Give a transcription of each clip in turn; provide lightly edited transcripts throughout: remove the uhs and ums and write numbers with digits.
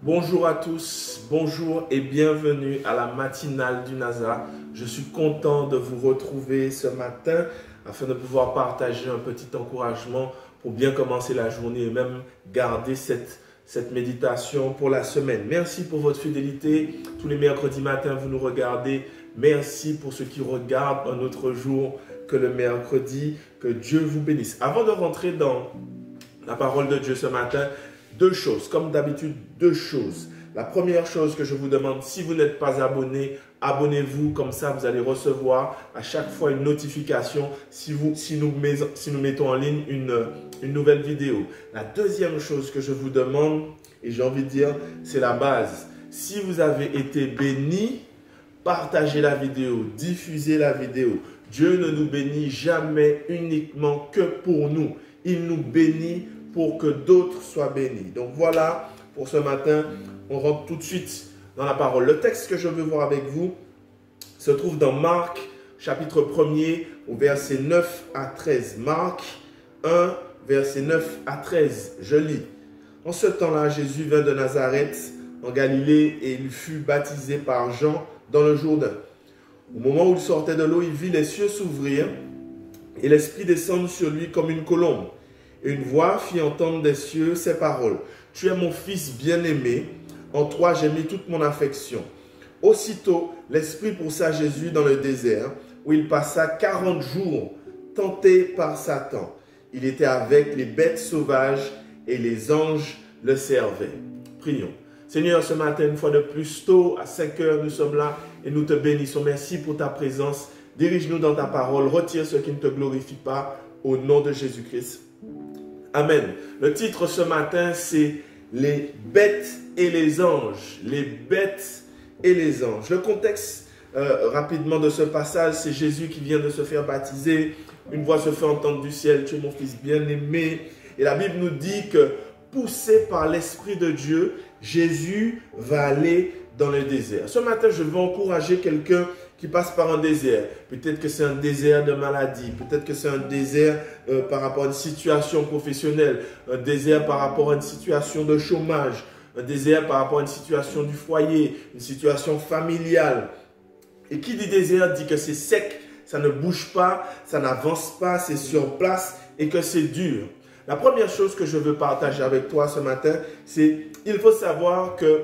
Bonjour à tous, bonjour et bienvenue à la matinale du NASA. Je suis content de vous retrouver ce matin afin de pouvoir partager un petit encouragement pour bien commencer la journée et même garder cette méditation pour la semaine. Merci pour votre fidélité. Tous les mercredis matins, vous nous regardez. Merci pour ceux qui regardent un autre jour que le mercredi. Que Dieu vous bénisse. Avant de rentrer dans la parole de Dieu ce matin, deux choses, comme d'habitude, deux choses. La première chose que je vous demande, si vous n'êtes pas abonné, abonnez-vous, comme ça vous allez recevoir à chaque fois une notification si nous mettons en ligne une nouvelle vidéo. La deuxième chose que je vous demande, et j'ai envie de dire, c'est la base. Si vous avez été béni, partagez la vidéo, diffusez la vidéo. Dieu ne nous bénit jamais uniquement que pour nous. Il nous bénit pour que d'autres soient bénis. Donc voilà, pour ce matin, on rentre tout de suite dans la parole. Le texte que je veux voir avec vous se trouve dans Marc, chapitre 1er, au verset 9 à 13. Marc 1, verset 9 à 13. Je lis. En ce temps-là, Jésus vint de Nazareth, en Galilée, et il fut baptisé par Jean dans le Jourdain. Au moment où il sortait de l'eau, il vit les cieux s'ouvrir et l'Esprit descendre sur lui comme une colombe. Et une voix fit entendre des cieux ces paroles. « Tu es mon fils bien-aimé, en toi j'ai mis toute mon affection. » Aussitôt, l'Esprit poussa Jésus dans le désert, où il passa 40 jours, tenté par Satan. Il était avec les bêtes sauvages et les anges le servaient. Prions. Seigneur, ce matin, une fois de plus, tôt, à 5 heures, nous sommes là et nous te bénissons. Merci pour ta présence. Dirige-nous dans ta parole. Retire ce qui ne te glorifie pas, au nom de Jésus-Christ. Amen. Le titre ce matin, c'est « Les bêtes et les anges ». Les bêtes et les anges. Le contexte rapidement de ce passage, c'est Jésus qui vient de se faire baptiser. Une voix se fait entendre du ciel, « Tu es mon fils bien-aimé ». Et la Bible nous dit que, poussé par l'Esprit de Dieu, Jésus va aller dans le désert. Ce matin, je veux encourager quelqu'un qui passe par un désert. Peut-être que c'est un désert de maladie, peut-être que c'est un désert par rapport à une situation professionnelle, un désert par rapport à une situation de chômage, un désert par rapport à une situation du foyer, une situation familiale. Et qui dit désert dit que c'est sec, ça ne bouge pas, ça n'avance pas, c'est sur place et que c'est dur. La première chose que je veux partager avec toi ce matin, c'est il faut savoir que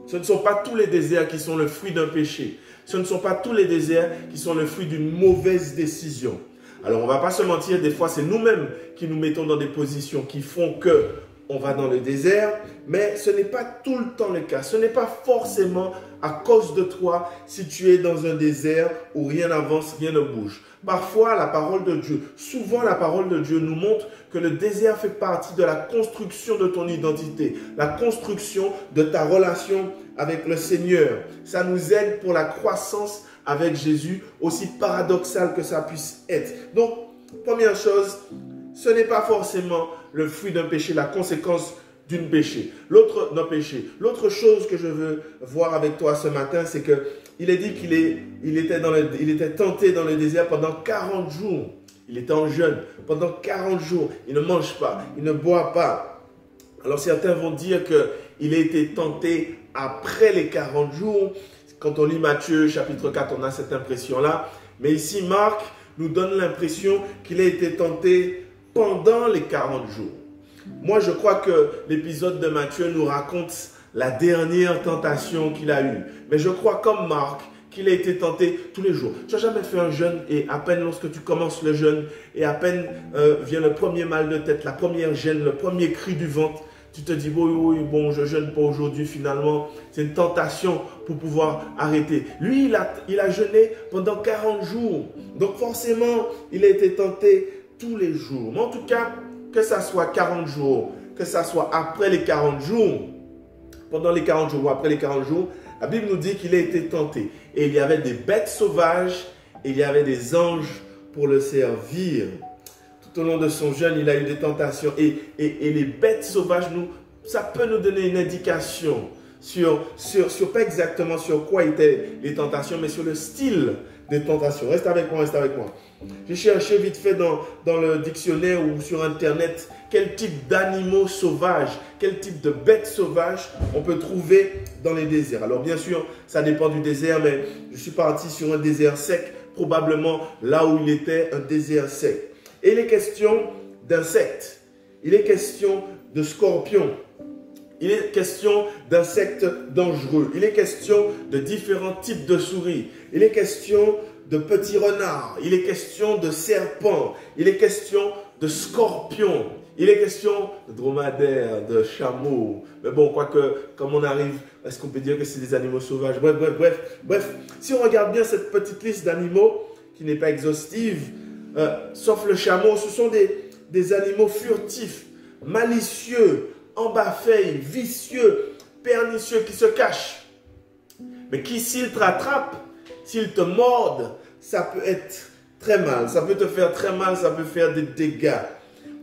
ce ne sont pas tous les déserts qui sont le fruit d'un péché. Ce ne sont pas tous les déserts qui sont le fruit d'une mauvaise décision. Alors, on ne va pas se mentir, des fois, c'est nous-mêmes qui nous mettons dans des positions qui font que on va dans le désert, mais ce n'est pas tout le temps le cas. Ce n'est pas forcément à cause de toi si tu es dans un désert où rien n'avance, rien ne bouge. Parfois, la parole de Dieu, souvent la parole de Dieu nous montre que le désert fait partie de la construction de ton identité, la construction de ta relation avec le Seigneur. Ça nous aide pour la croissance avec Jésus, aussi paradoxal que ça puisse être. Donc, première chose, ce n'est pas forcément le fruit d'un péché, la conséquence d'un péché. L'autre chose que je veux voir avec toi ce matin, c'est qu'il est dit qu'il était tenté dans le désert pendant 40 jours. Il était en jeûne. Pendant 40 jours, il ne mange pas, il ne boit pas. Alors certains vont dire qu'il a été tenté après les 40 jours. Quand on lit Matthieu chapitre 4, on a cette impression-là. Mais ici, Marc nous donne l'impression qu'il a été tenté pendant les 40 jours. Moi, je crois que l'épisode de Matthieu nous raconte la dernière tentation qu'il a eue. Mais je crois comme Marc qu'il a été tenté tous les jours. Tu n'as jamais fait un jeûne et à peine lorsque tu commences le jeûne et à peine vient le premier mal de tête, la première gêne, le premier cri du ventre, tu te dis, oui, bon, je jeûne pas aujourd'hui finalement. C'est une tentation pour pouvoir arrêter. Lui, il a jeûné pendant 40 jours. Donc forcément, il a été tenté tous les jours. Mais en tout cas, que ça soit 40 jours, que ça soit après les 40 jours, pendant les 40 jours ou après les 40 jours, la Bible nous dit qu'il a été tenté. Et il y avait des bêtes sauvages et il y avait des anges pour le servir. Tout au long de son jeûne, il a eu des tentations. Et les bêtes sauvages, ça peut nous donner une indication pas exactement sur quoi étaient les tentations, mais sur le style des tentations. Reste avec moi, reste avec moi. J'ai cherché vite fait dans le dictionnaire ou sur Internet quel type d'animaux sauvages, quel type de bêtes sauvages on peut trouver dans les déserts. Alors bien sûr, ça dépend du désert, mais je suis parti sur un désert sec, probablement là où il était un désert sec. Et il est question d'insectes, il est question de scorpions, il est question d'insectes dangereux, il est question de différents types de souris, il est question de petits renards, il est question de serpents, il est question de scorpions, il est question de dromadaires, de chameaux. Mais bon, quoique, comme on arrive, est-ce qu'on peut dire que c'est des animaux sauvages? Bref. Si on regarde bien cette petite liste d'animaux, qui n'est pas exhaustive, sauf le chameau, ce sont des animaux furtifs, malicieux, embafeilles, vicieux, pernicieux, qui se cachent. Mais qui, s'ils te rattrapent, s'ils te mordent, ça peut être très mal. Ça peut te faire très mal, ça peut faire des dégâts.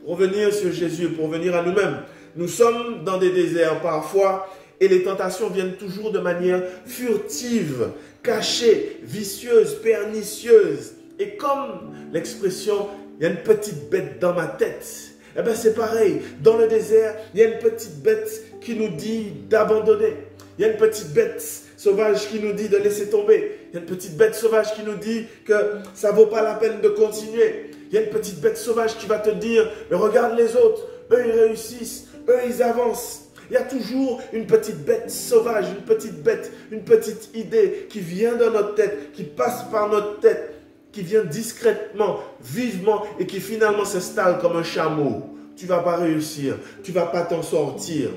Pour revenir sur Jésus, pour revenir à nous-mêmes, nous sommes dans des déserts parfois et les tentations viennent toujours de manière furtive, cachée, vicieuse, pernicieuse. Et comme l'expression « il y a une petite bête dans ma tête », eh bien c'est pareil, dans le désert, il y a une petite bête qui nous dit d'abandonner. Il y a une petite bête sauvage qui nous dit de laisser tomber. Il y a une petite bête sauvage qui nous dit que ça ne vaut pas la peine de continuer. Il y a une petite bête sauvage qui va te dire, mais regarde les autres, eux ils réussissent, eux ils avancent. Il y a toujours une petite bête sauvage, une petite bête, une petite idée qui vient dans notre tête, qui passe par notre tête, qui vient discrètement, vivement et qui finalement s'installe comme un chameau. Tu ne vas pas réussir, tu ne vas pas t'en sortir.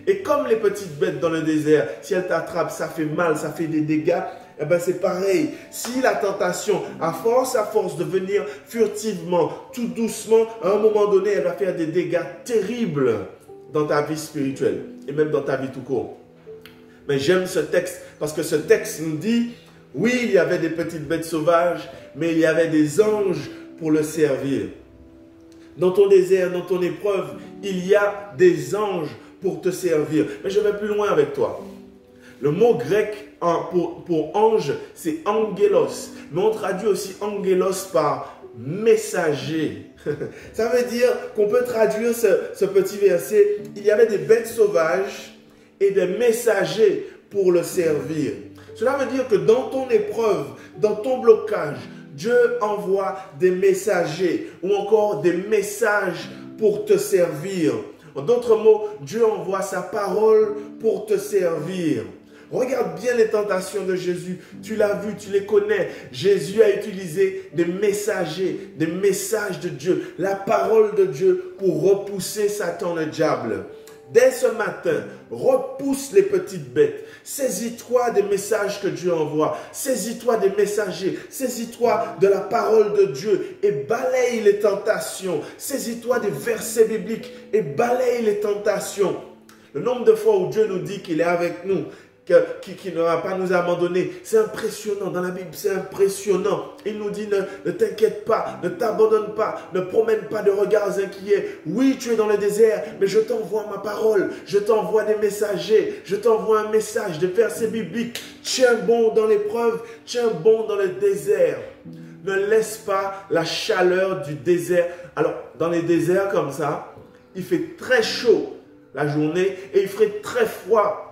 Et comme les petites bêtes dans le désert, si elles t'attrapent, ça fait mal, ça fait des dégâts, eh bien c'est pareil. Si la tentation, à force de venir furtivement, tout doucement, à un moment donné, elle va faire des dégâts terribles dans ta vie spirituelle et même dans ta vie tout court. Mais j'aime ce texte parce que ce texte nous dit, oui, il y avait des petites bêtes sauvages, mais il y avait des anges pour le servir. Dans ton désert, dans ton épreuve, il y a des anges pour te servir. Mais je vais plus loin avec toi. Le mot grec pour ange, c'est angelos. Mais on traduit aussi angelos par messager. Ça veut dire qu'on peut traduire ce petit verset. Il y avait des bêtes sauvages et des messagers pour le servir. Cela veut dire que dans ton épreuve, dans ton blocage, Dieu envoie des messagers ou encore des messages pour te servir. En d'autres mots, Dieu envoie sa parole pour te servir. Regarde bien les tentations de Jésus. Tu l'as vu, tu les connais. Jésus a utilisé des messagers, des messages de Dieu, la parole de Dieu pour repousser Satan le diable. Dès ce matin, repousse les petites bêtes. Saisis-toi des messages que Dieu envoie. Saisis-toi des messagers. Saisis-toi de la parole de Dieu et balaye les tentations. Saisis-toi des versets bibliques et balaye les tentations. Le nombre de fois où Dieu nous dit qu'il est avec nous, qui ne va pas nous abandonner. C'est impressionnant. Dans la Bible, c'est impressionnant. Il nous dit, ne t'inquiète pas, ne t'abandonne pas, ne promène pas de regards inquiets. Oui, tu es dans le désert, mais je t'envoie ma parole. Je t'envoie des messagers. Je t'envoie un message, des versets bibliques. Tiens bon dans l'épreuve, tiens bon dans le désert. Ne laisse pas la chaleur du désert. Alors, dans les déserts comme ça, il fait très chaud la journée et il fait très froid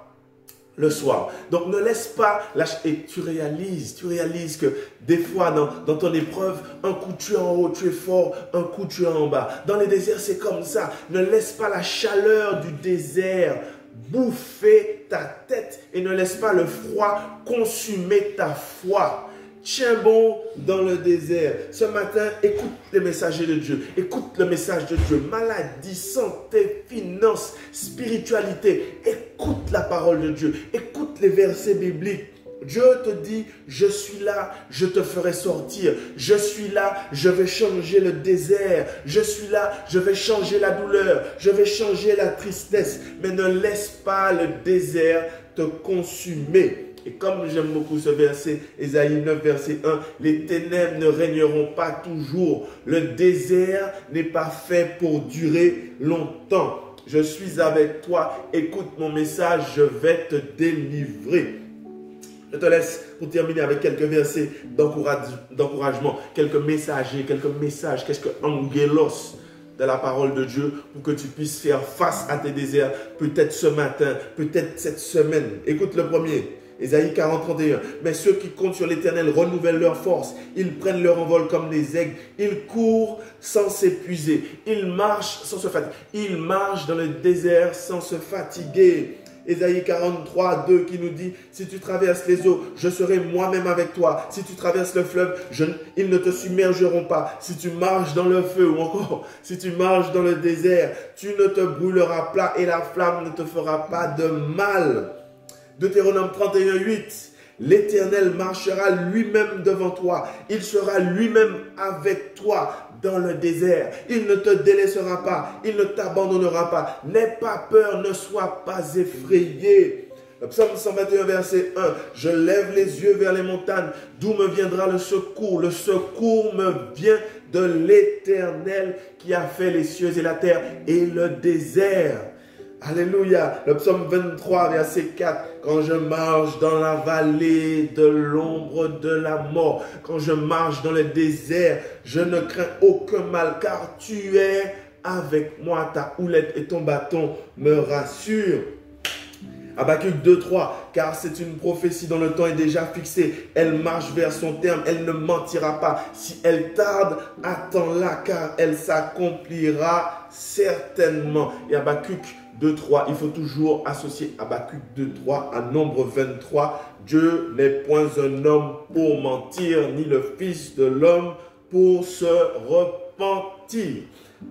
le soir. Donc ne laisse pas et tu réalises que des fois dans ton épreuve, un coup tu es en haut, tu es fort, un coup tu es en bas. Dans les déserts, c'est comme ça. Ne laisse pas la chaleur du désert bouffer ta tête et ne laisse pas le froid consumer ta foi. Tiens bon dans le désert. Ce matin, écoute les messagers de Dieu. Écoute le message de Dieu. Maladie, santé, finances, spiritualité. Écoute la parole de Dieu. Écoute les versets bibliques. Dieu te dit, je suis là, je te ferai sortir. Je suis là, je vais changer le désert. Je suis là, je vais changer la douleur. Je vais changer la tristesse. Mais ne laisse pas le désert te consumer. Et comme j'aime beaucoup ce verset, Ésaïe 9, verset 1, les ténèbres ne régneront pas toujours. Le désert n'est pas fait pour durer longtemps. Je suis avec toi, écoute mon message, je vais te délivrer. Je te laisse pour terminer avec quelques versets d'encouragement, quelques messages. Qu'est-ce que angelos de la parole de Dieu pour que tu puisses faire face à tes déserts, peut-être ce matin, peut-être cette semaine. Écoute le premier. Ésaïe 40, 31. Mais ceux qui comptent sur l'Éternel renouvellent leur force. Ils prennent leur envol comme des aigles. Ils courent sans s'épuiser. Ils marchent sans se fatiguer. Ils marchent dans le désert sans se fatiguer. Ésaïe 43, 2 qui nous dit, si tu traverses les eaux, je serai moi-même avec toi. Si tu traverses le fleuve, ils ne te submergeront pas. Si tu marches dans le feu ou encore, si tu marches dans le désert, tu ne te brûleras pas et la flamme ne te fera pas de mal. Deutéronome 31, 8. L'Éternel marchera lui-même devant toi. Il sera lui-même avec toi dans le désert. Il ne te délaissera pas. Il ne t'abandonnera pas. N'aie pas peur, ne sois pas effrayé. Le psaume 121, verset 1. Je lève les yeux vers les montagnes. D'où me viendra le secours? Le secours me vient de l'Éternel qui a fait les cieux et la terre et le désert. Alléluia. Le psaume 23, verset 4. Quand je marche dans la vallée de l'ombre de la mort, quand je marche dans le désert, je ne crains aucun mal, car tu es avec moi. Ta houlette et ton bâton me rassurent. Habakkuk 2, 3. Car c'est une prophétie dont le temps est déjà fixé. Elle marche vers son terme. Elle ne mentira pas. Si elle tarde, attends-la, car elle s'accomplira certainement. Et Habakkuk 2, 3. Il faut toujours associer Habakkuk 2, 3 à Nombre 23. Dieu n'est point un homme pour mentir, ni le fils de l'homme pour se repentir.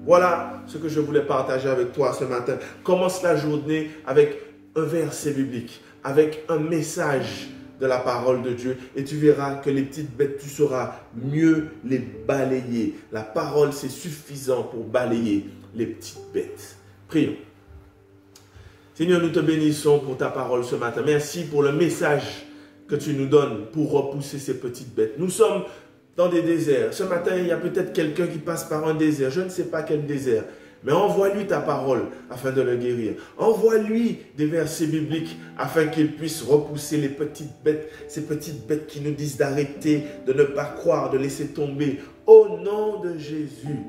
Voilà ce que je voulais partager avec toi ce matin. Commence la journée avec un verset biblique, avec un message de la parole de Dieu, et tu verras que les petites bêtes, tu sauras mieux les balayer. La parole, c'est suffisant pour balayer les petites bêtes. Prions. Seigneur, nous te bénissons pour ta parole ce matin. Merci pour le message que tu nous donnes pour repousser ces petites bêtes. Nous sommes dans des déserts. Ce matin, il y a peut-être quelqu'un qui passe par un désert. Je ne sais pas quel désert. Mais envoie-lui ta parole afin de le guérir. Envoie-lui des versets bibliques afin qu'il puisse repousser les petites bêtes, ces petites bêtes qui nous disent d'arrêter, de ne pas croire, de laisser tomber. Au nom de Jésus,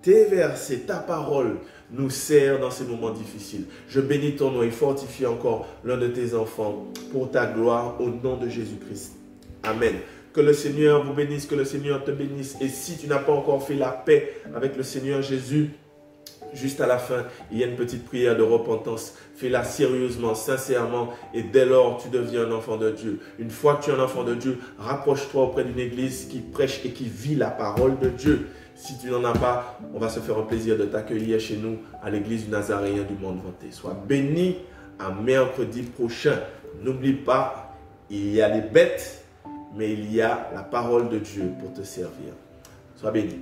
tes versets, ta parole nous sert dans ces moments difficiles. Je bénis ton nom et fortifie encore l'un de tes enfants pour ta gloire au nom de Jésus-Christ. Amen. Que le Seigneur vous bénisse, que le Seigneur te bénisse. Et si tu n'as pas encore fait la paix avec le Seigneur Jésus, juste à la fin, il y a une petite prière de repentance. Fais-la sérieusement, sincèrement, et dès lors, tu deviens un enfant de Dieu. Une fois que tu es un enfant de Dieu, rapproche-toi auprès d'une église qui prêche et qui vit la parole de Dieu. Si tu n'en as pas, on va se faire un plaisir de t'accueillir chez nous à l'église du Nazaréen du Monde Vanté. Sois béni à mercredi prochain. N'oublie pas, il y a les bêtes, mais il y a la parole de Dieu pour te servir. Sois béni.